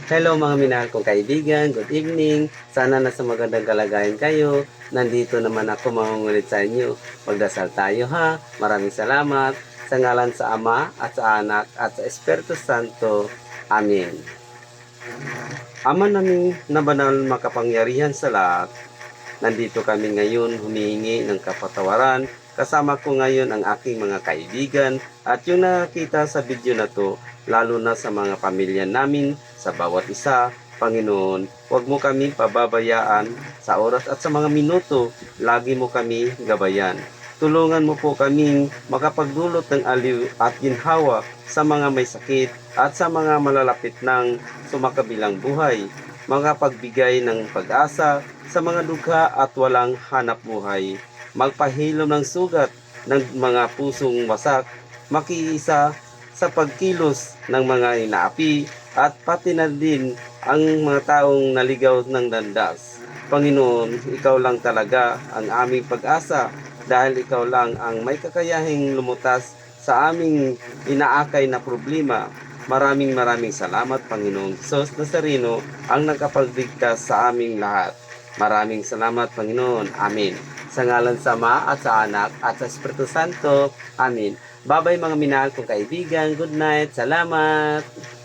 Hello mga minahal kong kaibigan, good evening. Sana nasa magandang kalagayan kayo. Nandito naman ako mangungulit sa inyo. Magdasal tayo ha. Maraming salamat. Sa ngalan sa Ama at sa Anak at sa Espiritu Santo. Amen. Ama naming na banal makapangyarihan sa lahat, nandito kami ngayon humihingi ng kapatawaran. Kasama ko ngayon ang aking mga kaibigan at yung nakita sa video na to, lalo na sa mga pamilya namin, sa bawat isa. Panginoon, huwag mo kami pababayaan sa oras at sa mga minuto, lagi mo kami gabayan. Tulungan mo po kaming makapagdulot ng aliw at ginhawa sa mga may sakit at sa mga malalapit ng sumakabilang buhay, makapagbigay ng pag-asa sa mga dugha at walang hanap buhay, magpahilom ng sugat ng mga pusong wasak, makiisa sa pagkilos ng mga inaapi at pati na din ang mga taong naligaw ng landas. Panginoon, ikaw lang talaga ang aming pag-asa dahil ikaw lang ang may kakayahing lumutas sa aming inaakay na problema. Maraming salamat Panginoong Hesus Nazareno ang nakapagligtas sa aming lahat. Maraming salamat Panginoon. Amen. Sa ngalan sa Ama at sa Anak at sa Espiritu Santo. Amen. Babay mga minahal kong kaibigan. Good night. Salamat.